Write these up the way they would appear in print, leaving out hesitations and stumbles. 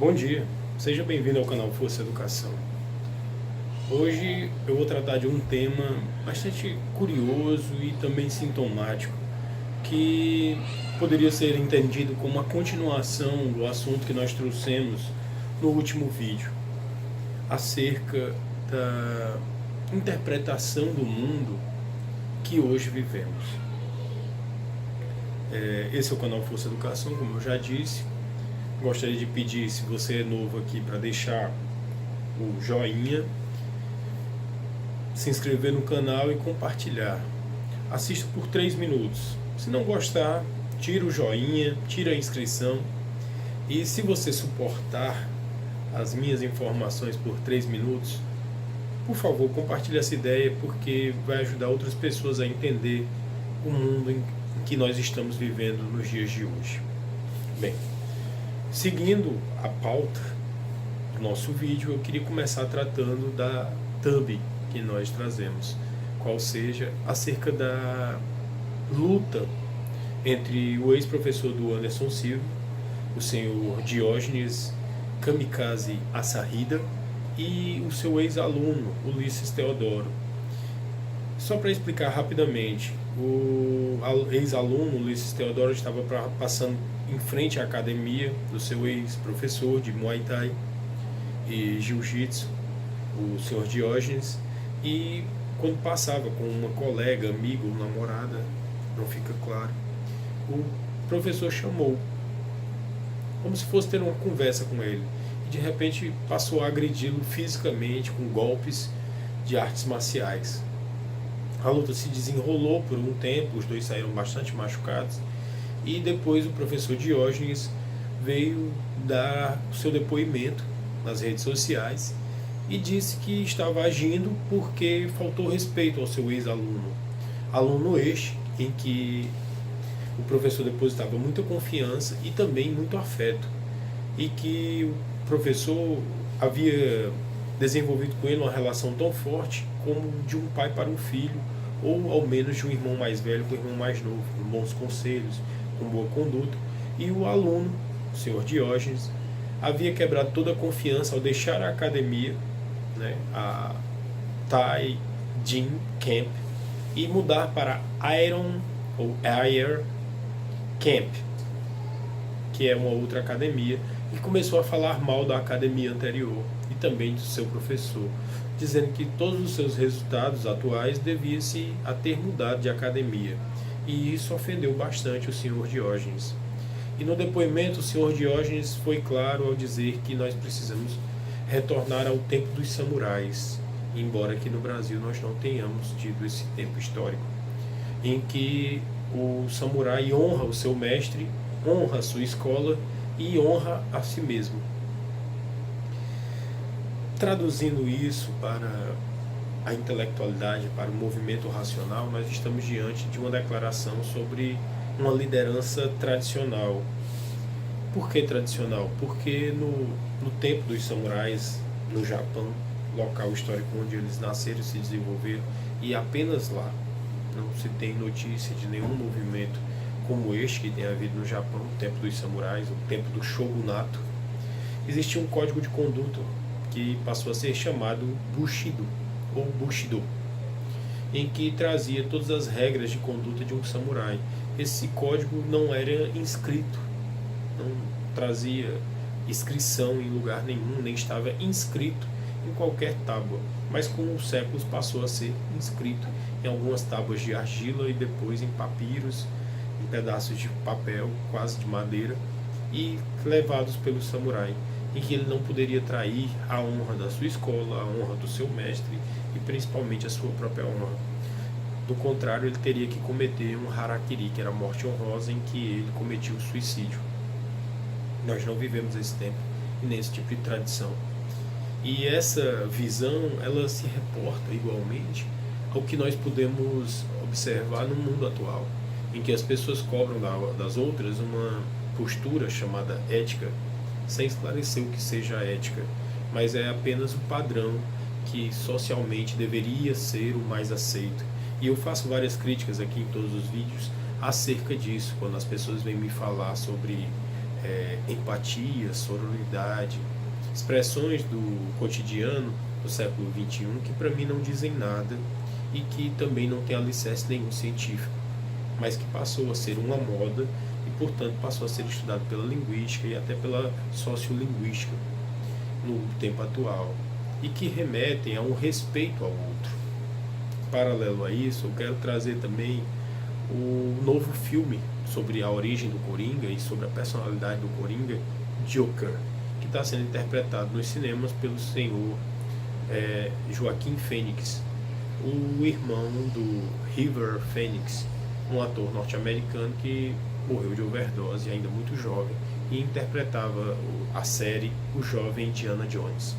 Bom dia, seja bem-vindo ao canal Força Educação. Hoje eu vou tratar de um tema bastante curioso e também sintomático, que poderia ser entendido como uma continuação do assunto que nós trouxemos no último vídeo, acerca da interpretação do mundo que hoje vivemos. Esse é o canal Força Educação, como eu já disse. Gostaria de pedir, se você é novo aqui, para deixar o joinha, se inscrever no canal e compartilhar. Assista por 3 minutos. Se não gostar, tira o joinha, tira a inscrição. E se você suportar as minhas informações por 3 minutos, por favor, compartilhe essa ideia, porque vai ajudar outras pessoas a entender o mundo em que nós estamos vivendo nos dias de hoje. Bem, seguindo a pauta do nosso vídeo, eu queria começar tratando da thumb que nós trazemos, qual seja acerca da luta entre o ex-professor do Anderson Silva, o senhor Diógenes Kamikaze Assarida, e o seu ex-aluno, Ulisses Teodoro. Só para explicar rapidamente, o ex-aluno Ulisses Teodoro estava passando em frente à academia do seu ex-professor de Muay Thai e Jiu-Jitsu, o senhor Diógenes, e quando passava com uma colega, amigo, namorada, não fica claro, o professor chamou, como se fosse ter uma conversa com ele, e de repente passou a agredi-lo fisicamente com golpes de artes marciais. A luta se desenrolou por um tempo, os dois saíram bastante machucados, e depois o professor Diógenes veio dar o seu depoimento nas redes sociais e disse que estava agindo porque faltou respeito ao seu ex-aluno. Aluno este em que o professor depositava muita confiança e também muito afeto, e que o professor havia desenvolvido com ele uma relação tão forte como de um pai para um filho, ou ao menos de um irmão mais velho com um irmão mais novo, com bons conselhos, com boa conduta. E o aluno, o senhor Diógenes, havia quebrado toda a confiança ao deixar a academia, né, a Thai Gym Camp, e mudar para Iron ou Air Camp, que é uma outra academia, e começou a falar mal da academia anterior e também do seu professor, dizendo que todos os seus resultados atuais deviam-se a ter mudado de academia. E isso ofendeu bastante o senhor Diógenes. E no depoimento, o senhor Diógenes foi claro ao dizer que nós precisamos retornar ao tempo dos samurais, embora aqui no Brasil nós não tenhamos tido esse tempo histórico, em que o samurai honra o seu mestre, honra a sua escola e honra a si mesmo. Traduzindo isso para a intelectualidade, para o movimento racional, nós estamos diante de uma declaração sobre uma liderança tradicional. Por que tradicional? Porque no tempo dos samurais, no Japão, local histórico onde eles nasceram e se desenvolveram, e apenas lá, não se tem notícia de nenhum movimento como este que tem havido no Japão, o tempo dos samurais, o tempo do shogunato. Existia um código de conduta que passou a ser chamado Bushido, ou Bushido, em que trazia todas as regras de conduta de um samurai. Esse código não era inscrito, não trazia inscrição em lugar nenhum, nem estava inscrito em qualquer tábua, mas com os séculos passou a ser inscrito em algumas tábuas de argila e depois em papiros, em pedaços de papel, quase de madeira, e levados pelo samurai, em que ele não poderia trair a honra da sua escola, a honra do seu mestre e principalmente a sua própria honra. Do contrário, ele teria que cometer um harakiri, que era a morte honrosa, em que ele cometia o suicídio. Nós não vivemos esse tempo e nesse tipo de tradição. E essa visão, ela se reporta igualmente ao que nós podemos observar no mundo atual, em que as pessoas cobram das outras uma postura chamada ética, sem esclarecer o que seja ética, mas é apenas o padrão que socialmente deveria ser o mais aceito. E eu faço várias críticas aqui em todos os vídeos acerca disso, quando as pessoas vêm me falar sobre empatia, sororidade, expressões do cotidiano do século XXI que para mim não dizem nada e que também não tem alicerce nenhum científico, mas que passou a ser uma moda e, portanto, passou a ser estudado pela linguística e até pela sociolinguística no tempo atual, e que remetem a um respeito ao outro. Paralelo a isso, eu quero trazer também o novo filme sobre a origem do Coringa e sobre a personalidade do Coringa, Joker, que está sendo interpretado nos cinemas pelo senhor Joaquim Fênix, o irmão do River Phoenix, um ator norte-americano que morreu de overdose ainda muito jovem e interpretava a série O Jovem Indiana Jones,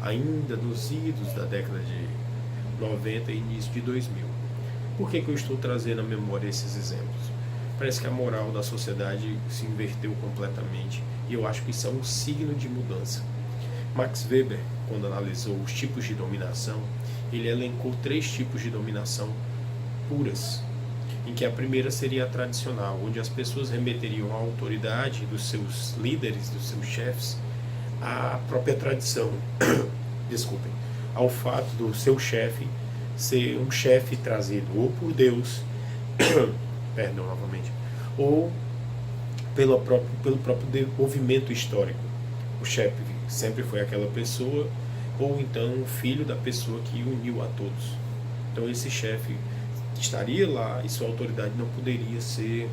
ainda nos idos da década de 90 e início de 2000. Por que eu estou trazendo à memória esses exemplos? Parece que a moral da sociedade se inverteu completamente e eu acho que isso é um signo de mudança. Max Weber, quando analisou os tipos de dominação, ele elencou 3 tipos de dominação puras, em que a primeira seria a tradicional, onde as pessoas remeteriam à autoridade dos seus líderes, dos seus chefes, à própria tradição, desculpem, ao fato do seu chefe ser um chefe trazido ou por Deus, perdão novamente, ou pelo próprio movimento histórico. O chefe sempre foi aquela pessoa, ou então o filho da pessoa que uniu a todos. Então esse chefe estaria lá e sua autoridade não poderia ser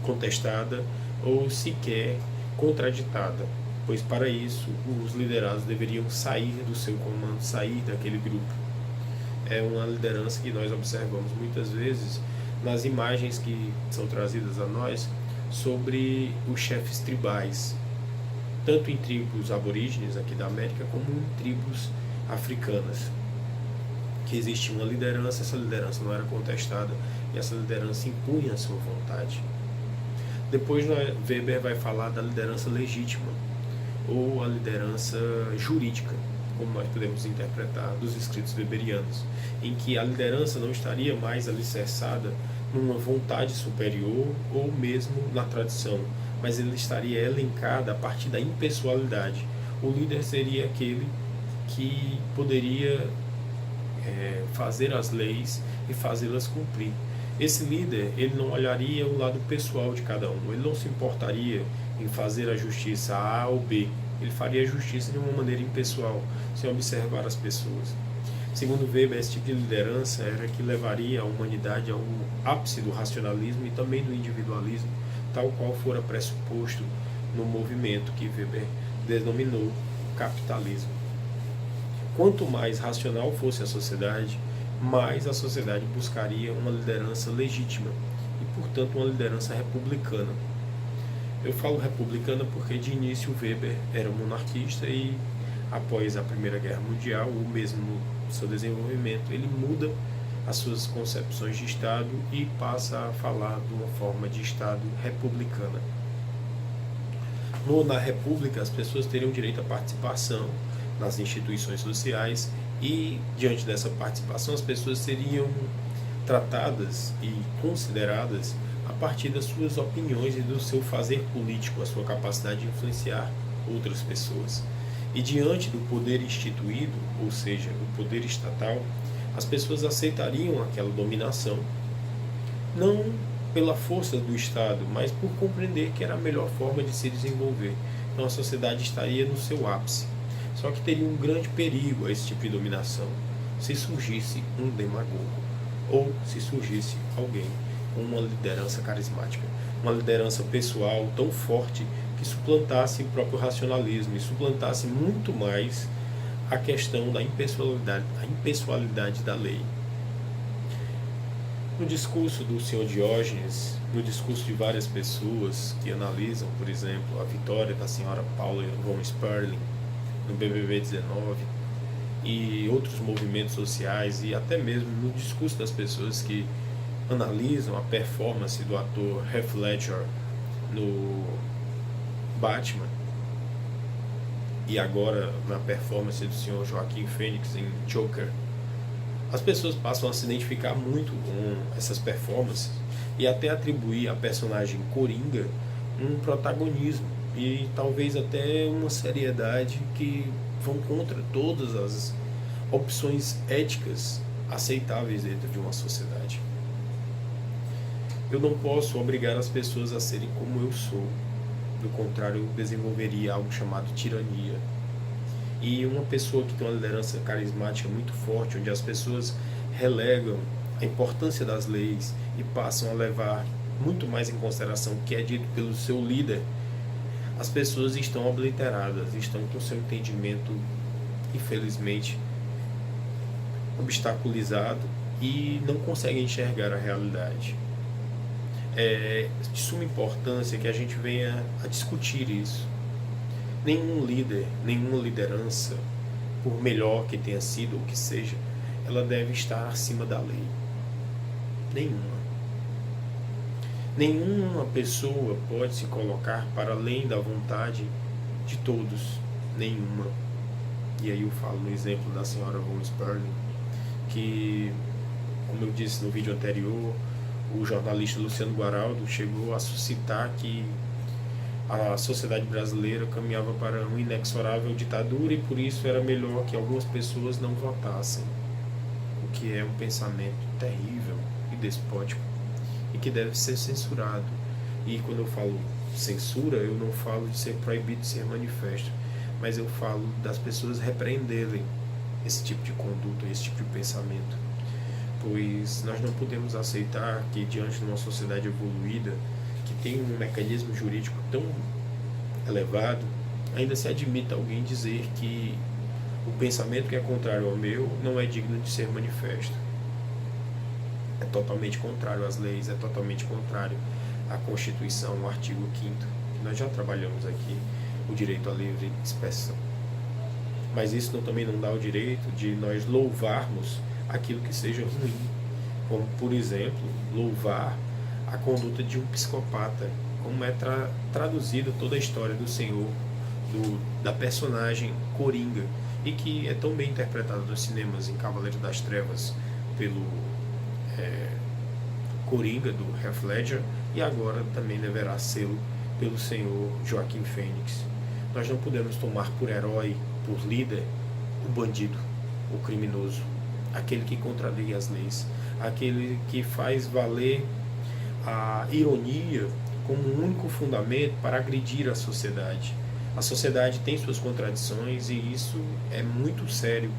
contestada ou sequer contraditada, pois para isso os liderados deveriam sair do seu comando, sair daquele grupo. É uma liderança que nós observamos muitas vezes nas imagens que são trazidas a nós sobre os chefes tribais, tanto em tribos aborígenes aqui da América como em tribos africanas, que existia uma liderança, essa liderança não era contestada e essa liderança impunha a sua vontade. Depois Weber vai falar da liderança legítima ou a liderança jurídica, como nós podemos interpretar dos escritos weberianos, em que a liderança não estaria mais alicerçada numa vontade superior ou mesmo na tradição, mas ele estaria elencada a partir da impessoalidade. O líder seria aquele que poderia fazer as leis e fazê-las cumprir. Esse líder, ele não olharia o lado pessoal de cada um, ele não se importaria em fazer a justiça A ou B, ele faria a justiça de uma maneira impessoal, sem observar as pessoas. Segundo Weber, esse tipo de liderança era que levaria a humanidade ao ápice do racionalismo e também do individualismo, tal qual fora pressuposto no movimento que Weber denominou capitalismo. Quanto mais racional fosse a sociedade, mais a sociedade buscaria uma liderança legítima e, portanto, uma liderança republicana. Eu falo republicana porque de início Weber era monarquista e após a Primeira Guerra Mundial, ou mesmo no seu desenvolvimento, ele muda as suas concepções de Estado e passa a falar de uma forma de Estado republicana. Na República, as pessoas teriam direito à participação nas instituições sociais e, diante dessa participação, as pessoas seriam tratadas e consideradas a partir das suas opiniões e do seu fazer político, a sua capacidade de influenciar outras pessoas. E diante do poder instituído, ou seja, o poder estatal, as pessoas aceitariam aquela dominação, não pela força do Estado, mas por compreender que era a melhor forma de se desenvolver. Então a sociedade estaria no seu ápice. Só que teria um grande perigo a esse tipo de dominação, se surgisse um demagogo, ou se surgisse alguém com uma liderança carismática, uma liderança pessoal tão forte que suplantasse o próprio racionalismo e suplantasse muito mais a questão da impessoalidade da lei. No discurso do Sr. Diógenes, no discurso de várias pessoas que analisam, por exemplo, a vitória da senhora Paula von Sperling no BBB 19 e outros movimentos sociais, e até mesmo no discurso das pessoas que analisam a performance do ator Heath Ledger no Batman e agora na performance do Sr. Joaquim Fênix em Joker, as pessoas passam a se identificar muito com essas performances e até atribuir à personagem Coringa um protagonismo e talvez até uma seriedade que vão contra todas as opções éticas aceitáveis dentro de uma sociedade. Eu não posso obrigar as pessoas a serem como eu sou. Do contrário, eu desenvolveria algo chamado tirania. E uma pessoa que tem uma liderança carismática muito forte, onde as pessoas relegam a importância das leis e passam a levar muito mais em consideração o que é dito pelo seu líder, as pessoas estão obliteradas, estão com seu entendimento, infelizmente, obstaculizado e não conseguem enxergar a realidade. É de suma importância que a gente venha a discutir isso. Nenhum líder, nenhuma liderança, por melhor que tenha sido ou que seja, ela deve estar acima da lei. Nenhuma. Nenhuma pessoa pode se colocar para além da vontade de todos. Nenhuma. E aí eu falo no exemplo da senhora Rose Perlin, que, como eu disse no vídeo anterior, o jornalista Luciano Guaraldo chegou a suscitar que a sociedade brasileira caminhava para uma inexorável ditadura e por isso era melhor que algumas pessoas não votassem, o que é um pensamento terrível e despótico e que deve ser censurado. E quando eu falo censura, eu não falo de ser proibido de ser manifesto, mas eu falo das pessoas repreenderem esse tipo de conduta, esse tipo de pensamento, pois nós não podemos aceitar que diante de uma sociedade evoluída, que tem um mecanismo jurídico tão elevado, ainda se admita alguém dizer que o pensamento que é contrário ao meu não é digno de ser manifesto. É totalmente contrário às leis, é totalmente contrário à Constituição, o artigo 5º, que nós já trabalhamos aqui, o direito à livre expressão. Mas isso também não dá o direito de nós louvarmos aquilo que seja ruim, como, por exemplo, louvar a conduta de um psicopata, como é traduzida toda a história do Senhor, da personagem Coringa, e que é tão bem interpretada nos cinemas em Cavaleiro das Trevas pelo Coringa, do Heath Ledger, e agora também deverá sê-lo pelo senhor Joaquim Fênix. Nós não podemos tomar por herói, por líder, o bandido, o criminoso, aquele que contraria as leis, aquele que faz valer a ironia como um único fundamento para agredir a sociedade. A sociedade tem suas contradições e isso é muito sério,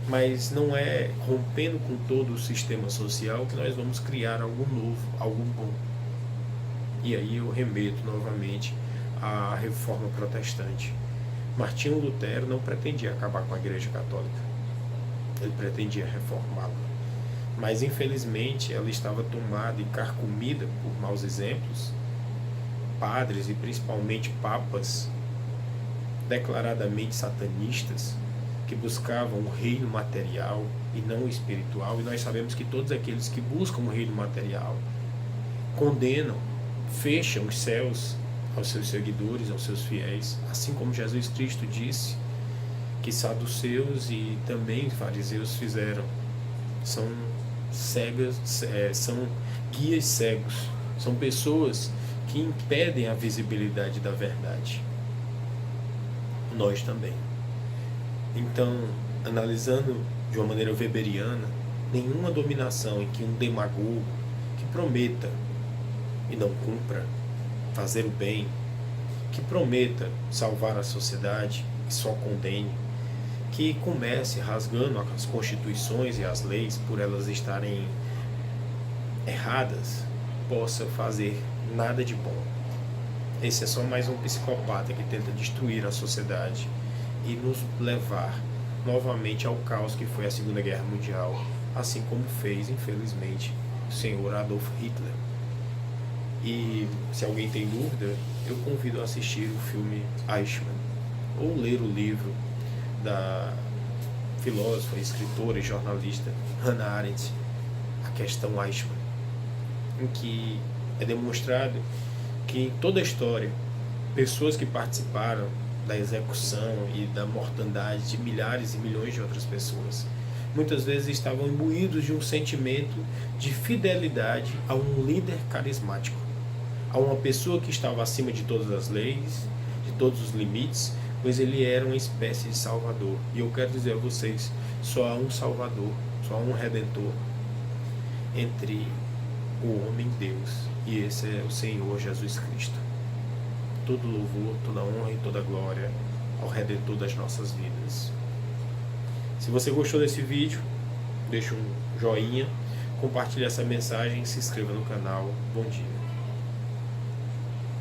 mas não é rompendo com todo o sistema social que nós vamos criar algo novo, algo bom. E aí eu remeto novamente à Reforma Protestante. Martinho Lutero não pretendia acabar com a Igreja Católica, ele pretendia reformá-la. Mas infelizmente ela estava tomada e carcomida por maus exemplos, padres e principalmente papas declaradamente satanistas, que buscavam o reino material e não o espiritual, e nós sabemos que todos aqueles que buscam o reino material condenam, fecham os céus aos seus seguidores, aos seus fiéis, assim como Jesus Cristo disse que saduceus e também fariseus fizeram. São são guias cegos, são pessoas que impedem a visibilidade da verdade. Nós também. Então, analisando de uma maneira weberiana, nenhuma dominação em que um demagogo que prometa e não cumpra fazer o bem, que prometa salvar a sociedade e só condene, que comece rasgando as constituições e as leis por elas estarem erradas, possa fazer nada de bom. Esse é só mais um psicopata que tenta destruir a sociedade e nos levar novamente ao caos que foi a Segunda Guerra Mundial, assim como fez, infelizmente, o senhor Adolf Hitler. E se alguém tem dúvida, eu convido a assistir o filme Eichmann, ou ler o livro da filósofa, escritora e jornalista Hannah Arendt, A Questão Eichmann, em que é demonstrado que em toda a história, pessoas que participaram da execução e da mortandade de milhares e milhões de outras pessoas, muitas vezes estavam imbuídos de um sentimento de fidelidade a um líder carismático, a uma pessoa que estava acima de todas as leis, todos os limites, pois ele era uma espécie de salvador. E eu quero dizer a vocês, só há um salvador, só há um redentor entre o homem e Deus, e esse é o Senhor Jesus Cristo. Todo louvor, toda honra e toda glória ao redentor das nossas vidas. Se você gostou desse vídeo, deixa um joinha, compartilhe essa mensagem e se inscreva no canal. Bom dia.